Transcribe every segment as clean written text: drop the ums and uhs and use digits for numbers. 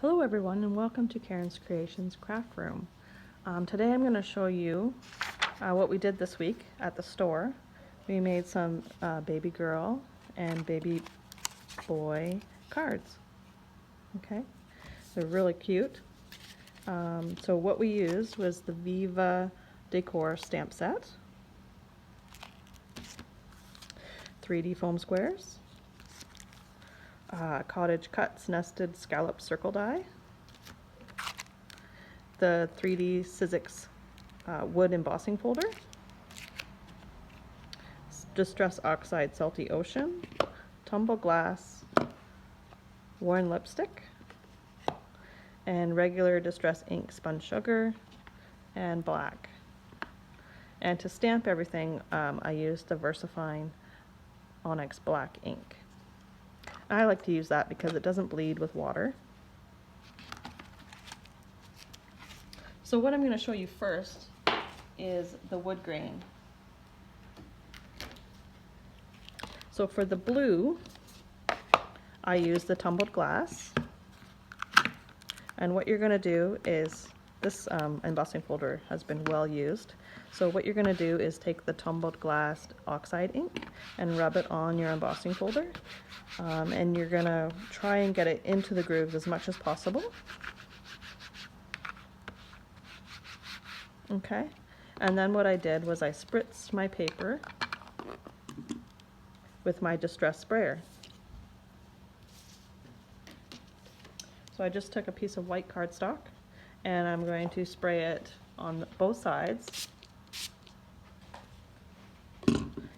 Hello everyone and welcome to Karen's Creations Craft Room. Today I'm going to show you what we did this week at the store. We made some baby girl and baby boy cards. Okay, they're really cute. So what we used was the Viva decor stamp set, 3D foam squares, cottage cuts nested scallop circle die, the 3D Sizzix wood embossing folder, Distress Oxide Salty Ocean, Tumble Glass, worn lipstick, and regular Distress ink spun sugar, and black. And to stamp everything, I used the VersaFine Onyx Black ink. I like to use that because it doesn't bleed with water. So what I'm going to show you first is the wood grain. So for the blue, I use the tumbled glass. And what you're going to do is, this embossing folder has been well used. So what you're going to do is take the tumbled glass oxide ink and rub it on your embossing folder. And you're going to try and get it into the grooves as much as possible. Okay, and then what I did was I spritzed my paper with my distress sprayer. So I just took a piece of white cardstock and I'm going to spray it on both sides.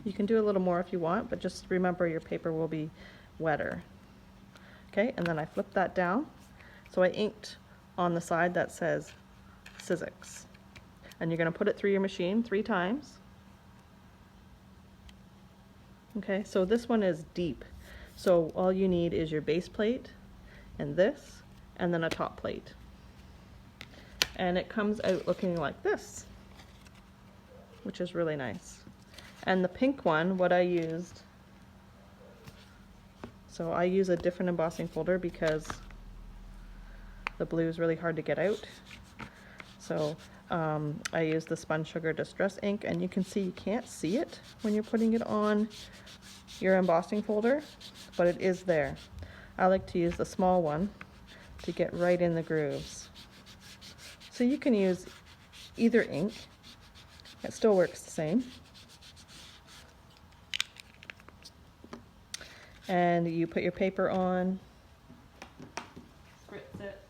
You can do a little more if you want, but just remember your paper will be wetter. Okay, and then I flipped that down. So I inked on the side that says Sizzix. And you're going to put it through your machine 3 times. Okay, so this one is deep. So all you need is your base plate and this, and then a top plate. And it comes out looking like this, which is really nice. And the pink one, what I used, so I use a different embossing folder because the blue is really hard to get out. So I use the Spun Sugar Distress ink, and you can see you can't see it when you're putting it on your embossing folder, but it is there. I like to use the small one to get right in the grooves. So you can use either ink, it still works the same. And you put your paper on, spritz it,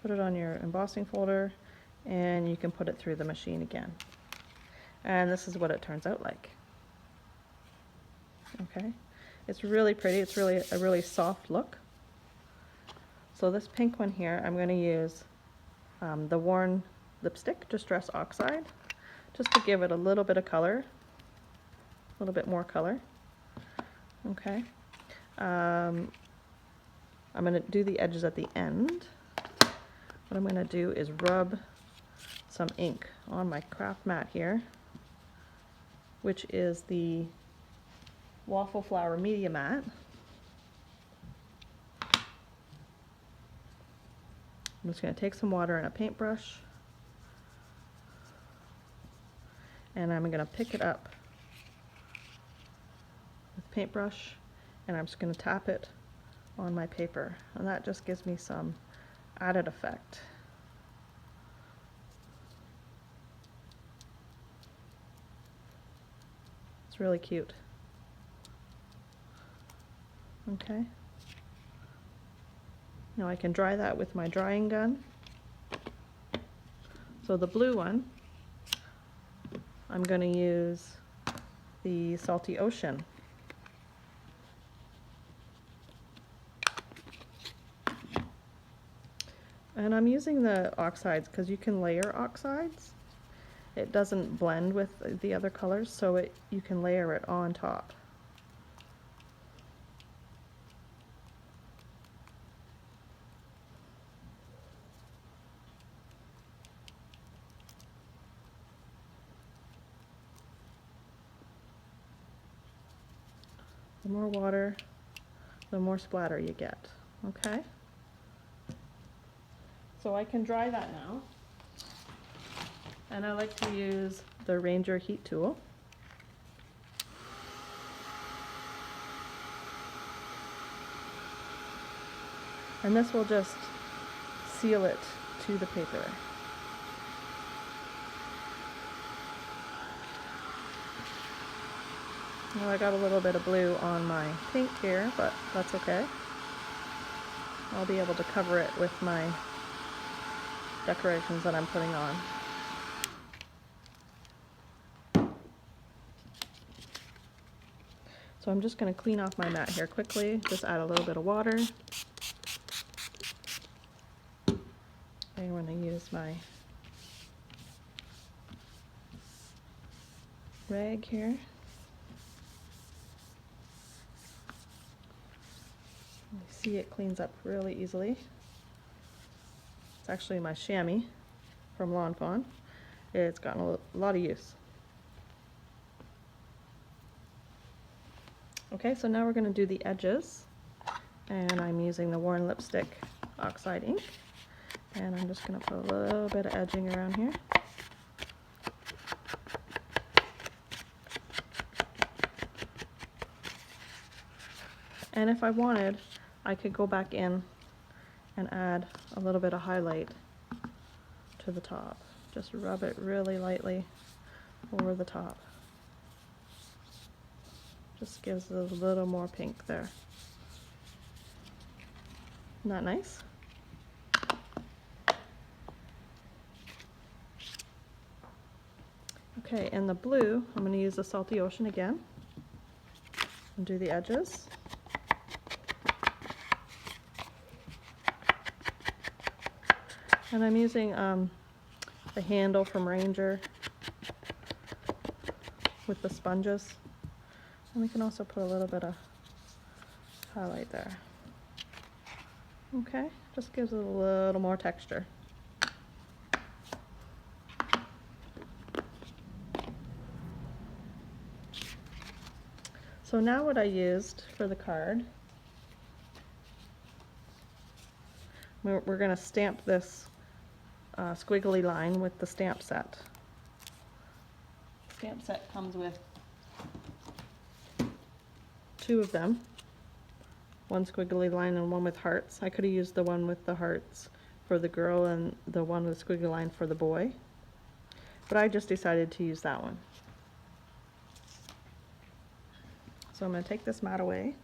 put it on your embossing folder, and you can put it through the machine again. And this is what it turns out like. Okay, it's really pretty. It's really a really soft look. So this pink one here, I'm going to use the worn lipstick, Distress Oxide, just to give it a little bit of color, a little bit more color. Okay, I'm going to do the edges at the end. What I'm going to do is rub some ink on my craft mat here, which is the Waffle Flower Media Mat. I'm just going to take some water and a paintbrush, and I'm going to pick it up with paintbrush, and I'm just going to tap it on my paper, and that just gives me some added effect. It's really cute. Okay. Now I can dry that with my drying gun. So the blue one, I'm going to use the Salty Ocean. And I'm using the oxides because you can layer oxides. It doesn't blend with the other colors, so you can layer it on top. The more water, the more splatter you get, okay? So I can dry that now. And I like to use the Ranger heat tool. And this will just seal it to the paper. Now I got a little bit of blue on my pink here, but that's okay. I'll be able to cover it with my decorations that I'm putting on. So I'm just going to clean off my mat here quickly, just add a little bit of water. I'm going to use my rag here. You see it cleans up really easily. It's actually my chamois from Lawn Fawn. It's gotten a lot of use. Okay, so now we're going to do the edges, and I'm using the Worn Lipstick Oxide ink, and I'm just going to put a little bit of edging around here. And if I wanted, I could go back in and add a little bit of highlight to the top. Just rub it really lightly over the top. Just gives it a little more pink there. Isn't that nice? Okay, and the blue, I'm going to use the Salty Ocean again and do the edges. And I'm using the handle from Ranger with the sponges. And we can also put a little bit of highlight there. Okay, just gives it a little more texture. So now what I used for the card, we're going to stamp this squiggly line with the stamp set. The stamp set comes with 2 of them, one squiggly line and one with hearts. I could have used the one with the hearts for the girl and the one with squiggly line for the boy, but I just decided to use that one. So I'm going to take this mat away.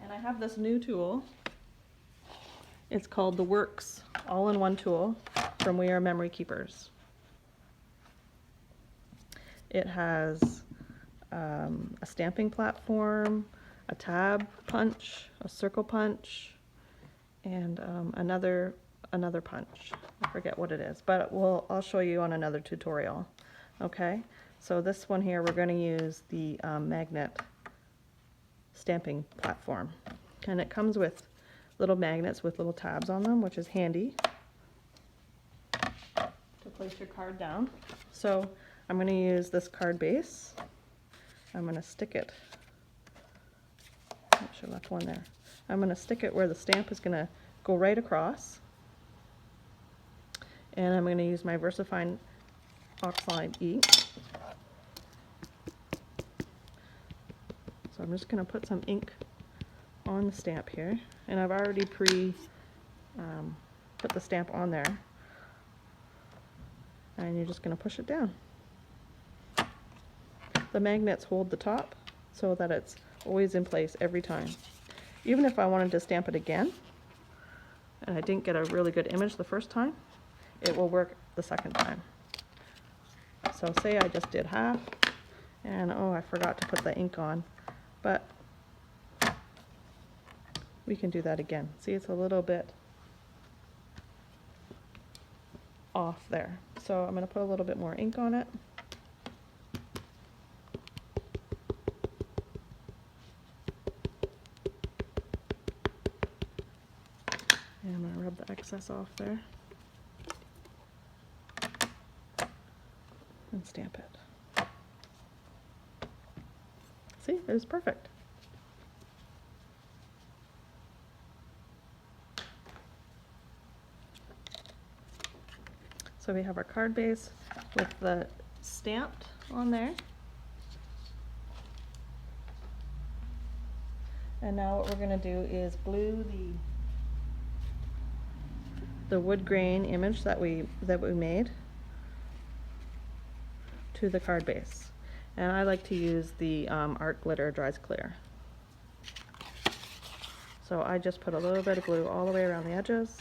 And I have this new tool. It's called the Works All-in-One Tool from We Are Memory Keepers. It has a stamping platform, a tab punch, a circle punch, and another punch. I forget what it is, but I'll show you on another tutorial. Okay, so this one here, we're going to use the magnet stamping platform, and it comes with little magnets with little tabs on them, which is handy to place your card down. So I'm going to use this card base. I'm going to stick it, I should have left one there. I'm going to stick it where the stamp is going to go right across, and I'm going to use my VersaFine Oxide ink. So I'm just going to put some ink on the stamp here, and I've already put the stamp on there, and you're just going to push it down. The magnets hold the top so that it's always in place every time. Even if I wanted to stamp it again and I didn't get a really good image the first time, it will work the second time. So say I just did half, and oh, I forgot to put the ink on, but we can do that again. See, it's a little bit off there. So I'm going to put a little bit more ink on it. And I'm going to rub the excess off there and stamp it. See, it is perfect. So we have our card base with the stamped on there. And now what we're going to do is glue the wood grain image that we made to the card base. And I like to use the art glitter dries clear. So I just put a little bit of glue all the way around the edges.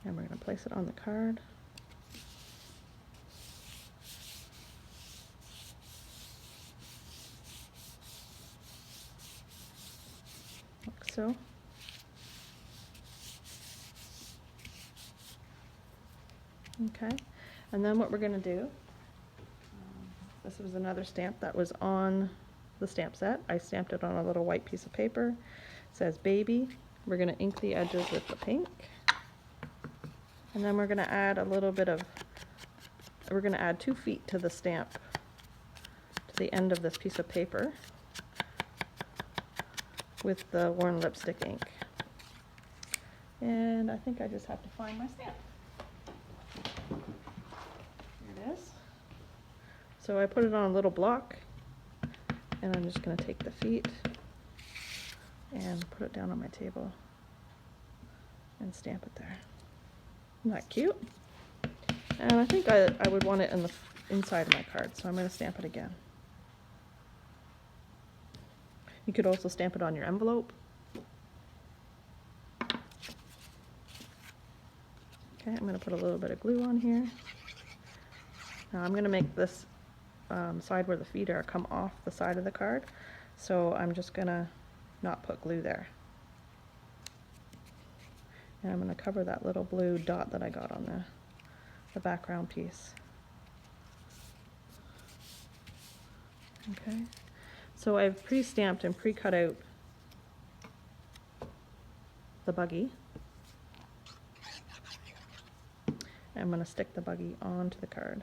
And we're going to place it on the card. Like so. Okay, and then what we're going to do, this was another stamp that was on the stamp set. I stamped it on a little white piece of paper. It says baby. We're going to ink the edges with the pink. And then we're going to add we're going to add 2 feet to the stamp, to the end of this piece of paper with the worn lipstick ink. And I think I just have to find my stamp. Here it is. So I put it on a little block, and I'm just going to take the feet and put it down on my table and stamp it there. Isn't that cute? And I think I would want it in the inside of my card, so I'm going to stamp it again. You could also stamp it on your envelope. Okay, I'm going to put a little bit of glue on here. Now I'm going to make this side where the feet are come off the side of the card, so I'm just going to not put glue there. And I'm going to cover that little blue dot that I got on the background piece. Okay, so I've pre-stamped and pre-cut out the buggy. I'm going to stick the buggy onto the card.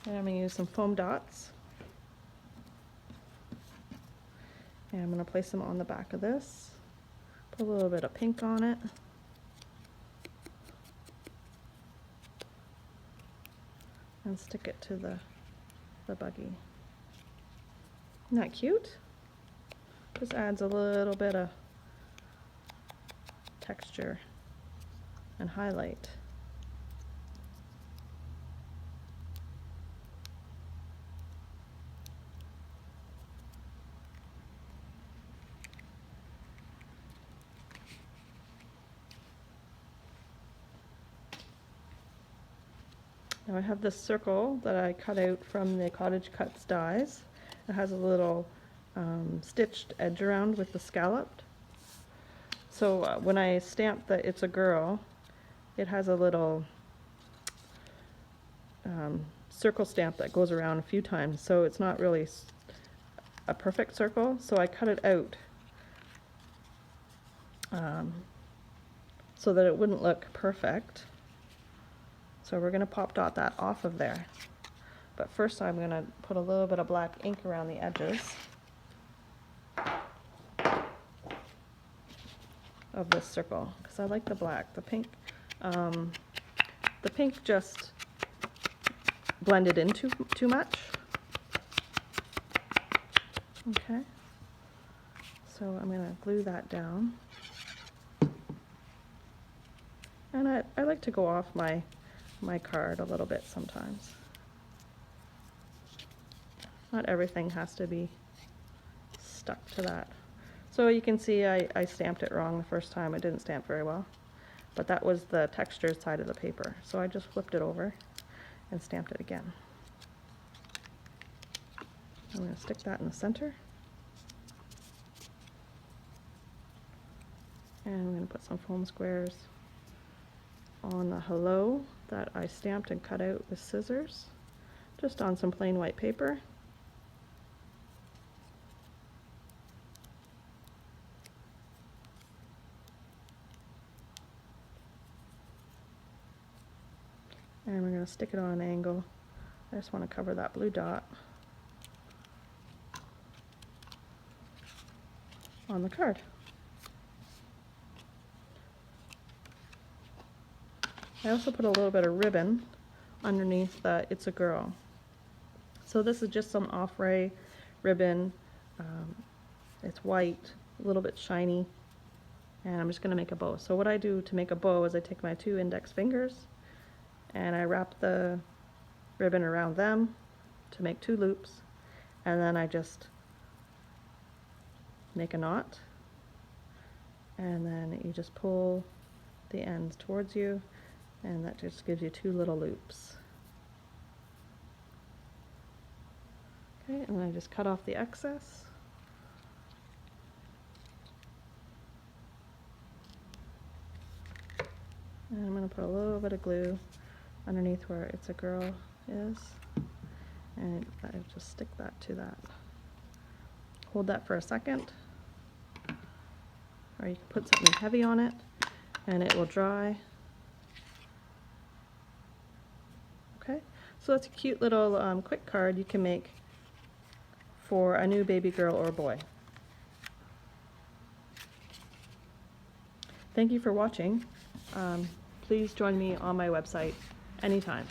And I'm going to use some foam dots. And I'm going to place them on the back of this. Put a little bit of pink on it. And stick it to the buggy. Isn't that cute? Just adds a little bit of texture and highlight. Now I have this circle that I cut out from the Cottage Cuts dies. It has a little stitched edge around with the scalloped. So when I stamp that it's a girl, it has a little circle stamp that goes around a few times, so it's not really a perfect circle, so I cut it out so that it wouldn't look perfect. So we're going to pop dot that off of there. But first I'm going to put a little bit of black ink around the edges of this circle, because I like the black. The pink just blended in too much. Okay, so I'm going to glue that down. And I like to go off my card a little bit sometimes. Not everything has to be stuck to that. So you can see I stamped it wrong the first time. I didn't stamp very well. But that was the textured side of the paper. So I just flipped it over and stamped it again. I'm going to stick that in the center. And I'm going to put some foam squares on the hello that I stamped and cut out with scissors, just on some plain white paper. And we're going to stick it on an angle. I just want to cover that blue dot on the card. I also put a little bit of ribbon underneath the It's a Girl. So this is just some Offray ribbon. It's white, a little bit shiny, and I'm just going to make a bow. So what I do to make a bow is I take my 2 index fingers and I wrap the ribbon around them to make 2 loops, and then I just make a knot, and then you just pull the ends towards you, and that just gives you 2 little loops. Okay, and then I just cut off the excess. And I'm going to put a little bit of glue underneath where It's a Girl is, and I just stick that to that. Hold that for a second, or you can put something heavy on it and it will dry. Okay, so that's a cute little quick card you can make for a new baby girl or boy. Thank you for watching. Please join me on my website anytime.